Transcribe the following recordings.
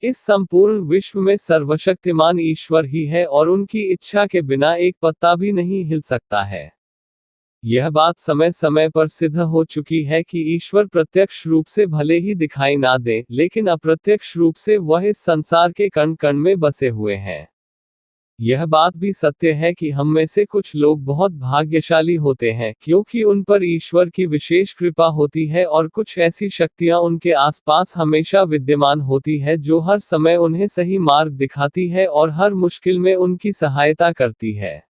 इस संपूर्ण विश्व में सर्वशक्तिमान ईश्वर ही है और उनकी इच्छा के बिना एक पत्ता भी नहीं हिल सकता है। यह बात समय समय पर सिद्ध हो चुकी है कि ईश्वर प्रत्यक्ष रूप से भले ही दिखाई ना दे, लेकिन अप्रत्यक्ष रूप से वह इस संसार के कण कण में बसे हुए हैं। यह बात भी सत्य है कि हम में से कुछ लोग बहुत भाग्यशाली होते हैं, क्योंकि उन पर ईश्वर की विशेष कृपा होती है और कुछ ऐसी शक्तियां उनके आसपास हमेशा विद्यमान होती है जो हर समय उन्हें सही मार्ग दिखाती है और हर मुश्किल में उनकी सहायता करती है।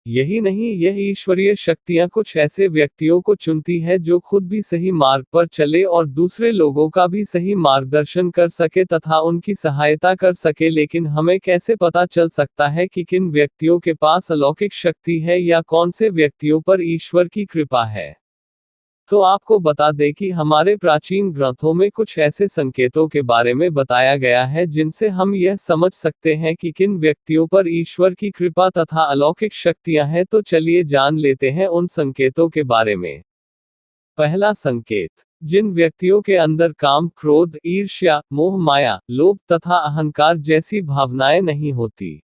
यही नहीं, यह ईश्वरीय शक्तियां कुछ ऐसे व्यक्तियों को चुनती है जो खुद भी सही मार्ग पर चले और दूसरे लोगों का भी सही मार्गदर्शन कर सके तथा उनकी सहायता कर सके। लेकिन हमें कैसे पता चल सकता है कि किन व्यक्तियों के पास अलौकिक शक्ति है या कौन से व्यक्तियों पर ईश्वर की कृपा है? तो आपको बता दें कि हमारे प्राचीन ग्रंथों में कुछ ऐसे संकेतों के बारे में बताया गया है जिनसे हम यह समझ सकते हैं कि किन व्यक्तियों पर ईश्वर की कृपा तथा अलौकिक शक्तियां हैं। तो चलिए जान लेते हैं उन संकेतों के बारे में। पहला संकेत, जिन व्यक्तियों के अंदर काम, क्रोध, ईर्ष्या, मोह, माया, लोभ तथा अहंकार जैसी भावनाएं नहीं होती,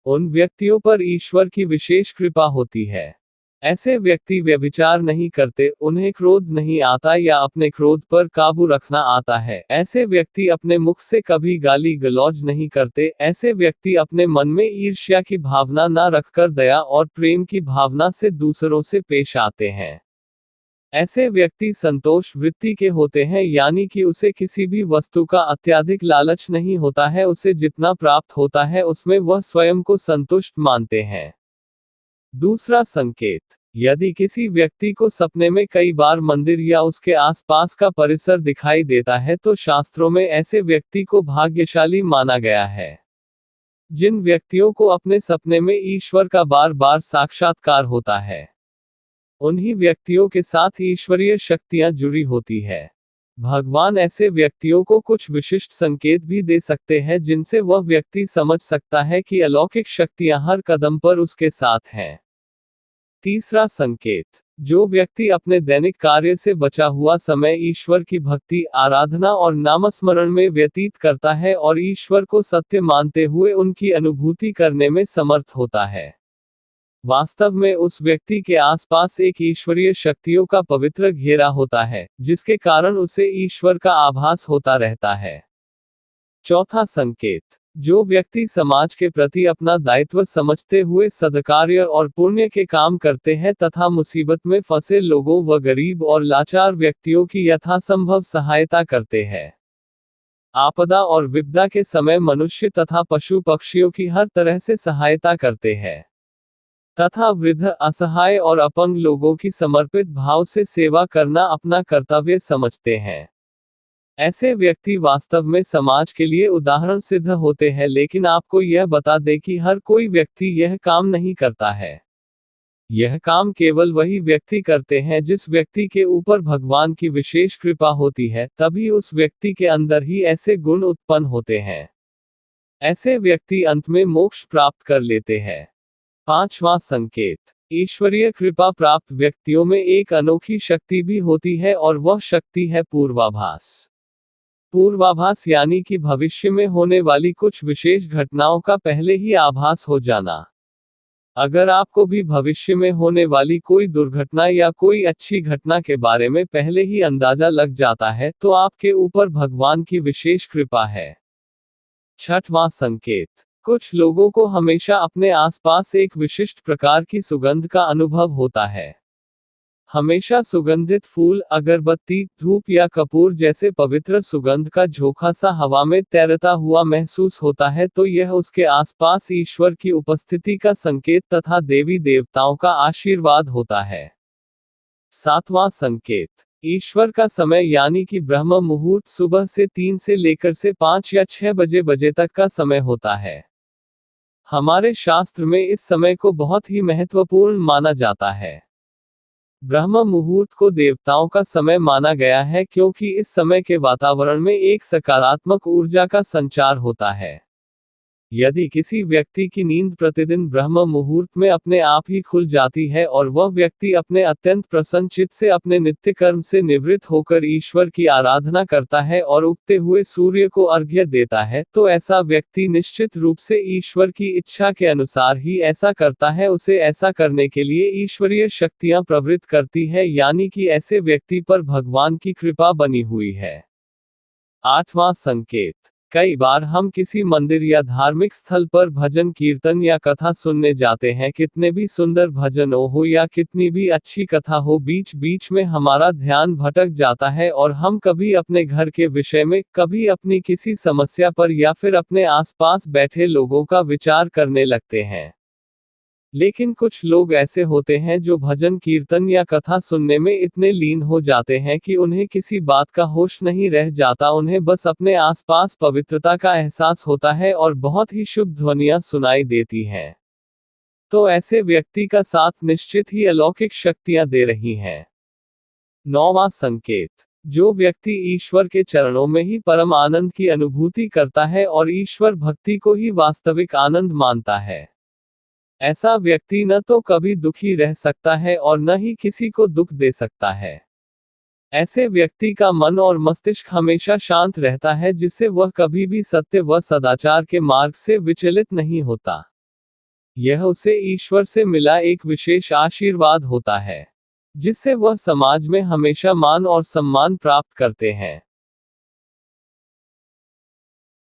उन व्यक्तियों पर ईश्वर की विशेष कृपा होती है। ऐसे व्यक्ति व्यभिचार नहीं करते, उन्हें क्रोध नहीं आता या अपने क्रोध पर काबू रखना आता है। ऐसे व्यक्ति अपने मुख से कभी गाली गलौज नहीं करते। ऐसे व्यक्ति अपने मन में ईर्ष्या की भावना न रखकर दया और प्रेम की भावना से दूसरों से पेश आते हैं। ऐसे व्यक्ति संतोष वृत्ति के होते हैं, यानी कि उसे किसी भी वस्तु का अत्यधिक लालच नहीं होता है। उसे जितना प्राप्त होता है उसमें वह स्वयं को संतुष्ट मानते हैं। दूसरा संकेत, यदि किसी व्यक्ति को सपने में कई बार मंदिर या उसके आसपास का परिसर दिखाई देता है तो शास्त्रों में ऐसे व्यक्ति को भाग्यशाली माना गया है। जिन व्यक्तियों को अपने सपने में ईश्वर का बार बार साक्षात्कार होता है, उन्हीं व्यक्तियों के साथ ईश्वरीय शक्तियां जुड़ी होती है। भगवान ऐसे व्यक्तियों को कुछ विशिष्ट संकेत भी दे सकते हैं जिनसे वह व्यक्ति समझ सकता है कि अलौकिक शक्तियां हर कदम पर उसके साथ हैं। तीसरा संकेत, जो व्यक्ति अपने दैनिक कार्य से बचा हुआ समय ईश्वर की भक्ति, आराधना और नामस्मरण में व्यतीत करता है और ईश्वर को सत्य मानते हुए उनकी अनुभूति करने में समर्थ होता है, वास्तव में उस व्यक्ति के आसपास एक ईश्वरीय शक्तियों का पवित्र घेरा होता है, जिसके कारण उसे ईश्वर का आभास होता रहता है। चौथा संकेत, जो व्यक्ति समाज के प्रति अपना दायित्व समझते हुए सद्कार्य और पुण्य के काम करते हैं तथा मुसीबत में फंसे लोगों व गरीब और लाचार व्यक्तियों की यथासंभव सहायता करते हैं। आपदा और विपदा के समय मनुष्य तथा पशु पक्षियों की हर तरह से सहायता करते हैं तथा वृद्ध, असहाय और अपंग लोगों की समर्पित भाव से सेवा करना अपना कर्तव्य समझते हैं। ऐसे व्यक्ति वास्तव में समाज के लिए उदाहरण सिद्ध होते हैं। लेकिन आपको यह बता दें कि हर कोई व्यक्ति यह काम नहीं करता है। यह काम केवल वही व्यक्ति करते हैं जिस व्यक्ति के ऊपर भगवान की विशेष कृपा होती है, तभी उस व्यक्ति के अंदर ही ऐसे गुण उत्पन्न होते हैं। ऐसे व्यक्ति अंत में मोक्ष प्राप्त कर लेते हैं। पांचवां संकेत, ईश्वरीय कृपा प्राप्त व्यक्तियों में एक अनोखी शक्ति भी होती है और वह शक्ति है पूर्वाभास। पूर्वाभास यानी कि भविष्य में होने वाली कुछ विशेष घटनाओं का पहले ही आभास हो जाना। अगर आपको भी भविष्य में होने वाली कोई दुर्घटना या कोई अच्छी घटना के बारे में पहले ही अंदाजा लग जाता है, तो आपके ऊपर भगवान की विशेष कृपा है। छठवां संकेत, कुछ लोगों को हमेशा अपने आसपास एक विशिष्ट प्रकार की सुगंध का अनुभव होता है। हमेशा सुगंधित फूल, अगरबत्ती, धूप या कपूर जैसे पवित्र सुगंध का झोंका सा हवा में तैरता हुआ महसूस होता है, तो यह उसके आसपास ईश्वर की उपस्थिति का संकेत तथा देवी देवताओं का आशीर्वाद होता है। सातवां संकेत, ईश्वर का समय यानी कि ब्रह्म मुहूर्त सुबह से 3 से लेकर से 5 या 6 बजे तक का समय होता है। हमारे शास्त्र में इस समय को बहुत ही महत्वपूर्ण माना जाता है। ब्रह्म मुहूर्त को देवताओं का समय माना गया है क्योंकि इस समय के वातावरण में एक सकारात्मक ऊर्जा का संचार होता है। यदि किसी व्यक्ति की नींद प्रतिदिन ब्रह्म मुहूर्त में अपने आप ही खुल जाती है और वह व्यक्ति अपने अत्यंत प्रसन्नचित्त से अपने नित्य कर्म से निवृत्त होकर ईश्वर की आराधना करता है और उगते हुए सूर्य को अर्घ्य देता है, तो ऐसा व्यक्ति निश्चित रूप से ईश्वर की इच्छा के अनुसार ही ऐसा करता है। उसे ऐसा करने के लिए ईश्वरीय शक्तियां प्रवृत्त करती है, यानी कि ऐसे व्यक्ति पर भगवान की कृपा बनी हुई है। 8वां संकेत। कई बार हम किसी मंदिर या धार्मिक स्थल पर भजन कीर्तन या कथा सुनने जाते हैं। कितने भी सुंदर भजन हो या कितनी भी अच्छी कथा हो, बीच बीच में हमारा ध्यान भटक जाता है और हम कभी अपने घर के विषय में, कभी अपनी किसी समस्या पर या फिर अपने आसपास बैठे लोगों का विचार करने लगते हैं। लेकिन कुछ लोग ऐसे होते हैं जो भजन कीर्तन या कथा सुनने में इतने लीन हो जाते हैं कि उन्हें किसी बात का होश नहीं रह जाता। उन्हें बस अपने आसपास पवित्रता का एहसास होता है और बहुत ही शुभ ध्वनियां सुनाई देती हैं। तो ऐसे व्यक्ति का साथ निश्चित ही अलौकिक शक्तियां दे रही हैं। 9वां संकेत। जो व्यक्ति ईश्वर के चरणों में ही परम आनंद की अनुभूति करता है और ईश्वर भक्ति को ही वास्तविक आनंद मानता है, ऐसा व्यक्ति न तो कभी दुखी रह सकता है और न ही किसी को दुख दे सकता है। ऐसे व्यक्ति का मन और मस्तिष्क हमेशा शांत रहता है, जिससे वह कभी भी सत्य व सदाचार के मार्ग से विचलित नहीं होता। यह उसे ईश्वर से मिला एक विशेष आशीर्वाद होता है, जिससे वह समाज में हमेशा मान और सम्मान प्राप्त करते हैं।